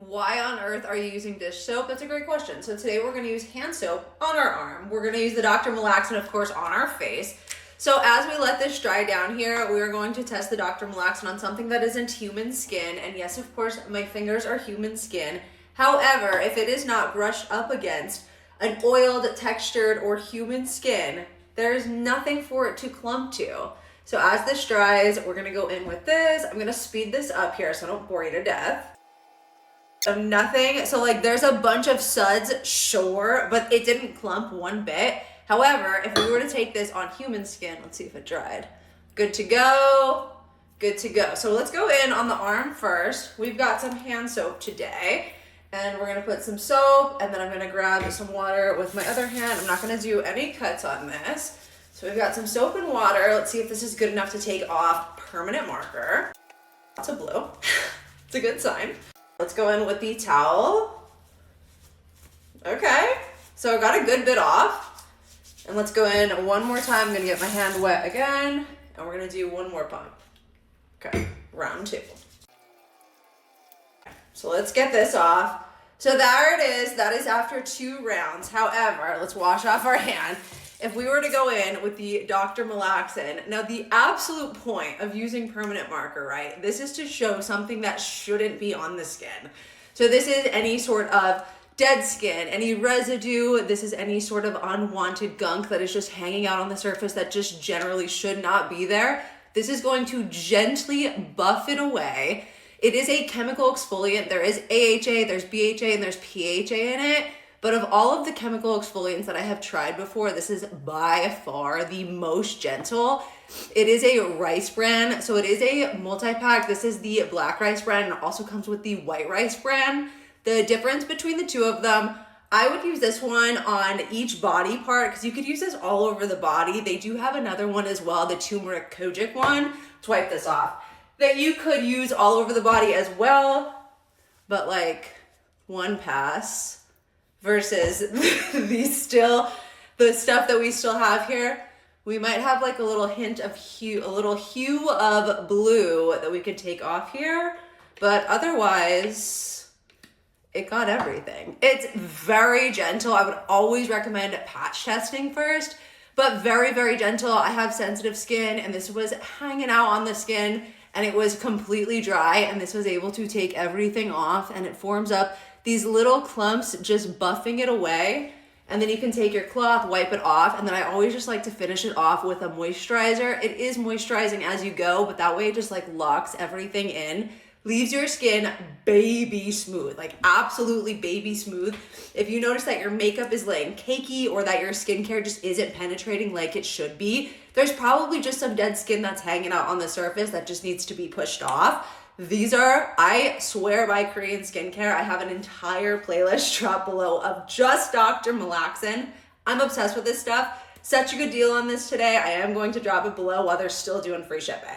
Why on earth are you using dish soap? That's a great question. So today we're going to use hand soap on our arm. We're going to use the Dr. Malaxin, of course, on our face. So as we let this dry down here, we are going to test the Dr. Malaxin on something that isn't human skin. And yes, of course, my fingers are human skin. However, if it is not brushed up against an oiled, textured, or human skin, there's nothing for it to clump to. So as this dries, we're going to go in with this. I'm going to speed this up here so I don't bore you to death. So nothing, so like there's a bunch of suds, sure, but it didn't clump one bit. However, if we were to take this on human skin, let's see if it dried. Good to go, good to go. So let's go in on the arm first. We've got some hand soap today, and we're gonna put some soap, and then I'm gonna grab some water with my other hand. I'm not gonna do any cuts on this. So we've got some soap and water. Let's see if this is good enough to take off permanent marker. Lots of blue, it's a good sign. Let's go in with the towel. Okay, so I got a good bit off. And let's go in one more time. I'm gonna get my hand wet again, and we're gonna do one more pump. Okay, round two. So let's get this off. So there it is, that is after 2 rounds. However, let's wash off our hand. If we were to go in with the Dr. Malaxin, now the absolute point of using permanent marker, right? This is to show something that shouldn't be on the skin. So this is any sort of dead skin, any residue, this is any sort of unwanted gunk that is just hanging out on the surface that just generally should not be there. This is going to gently buff it away. It is a chemical exfoliant. There is AHA, there's BHA, and there's PHA in it. But of all of the chemical exfoliants that I have tried before, this is by far the most gentle. It is a rice brand, so it is a multi-pack. This is the black rice brand, and it also comes with the white rice brand. The difference between the two of them, I would use this one on each body part because you could use this all over the body. They do have another one as well, the turmeric kojic one. Let's wipe this off. That you could use all over the body as well, but like one pass versus the stuff that we still have here. We might have like a little hint of hue, a little hue of blue that we could take off here, but otherwise it got everything. It's very gentle. I would always recommend patch testing first, but very, very gentle. I have sensitive skin, and this was hanging out on the skin, and it was completely dry, and this was able to take everything off, and it forms up these little clumps, just buffing it away. And then you can take your cloth, wipe it off, and then I always just like to finish it off with a moisturizer. It is moisturizing as you go, but that way it just like locks everything in, leaves your skin baby smooth, like absolutely baby smooth. If you notice that your makeup is laying cakey or that your skincare just isn't penetrating like it should be, there's probably just some dead skin that's hanging out on the surface that just needs to be pushed off. These are, I swear by Korean skincare. I have an entire playlist drop below of just Dr. Malaxin. I'm obsessed with this stuff. Such a good deal on this today. I am going to drop it below while they're still doing free shipping.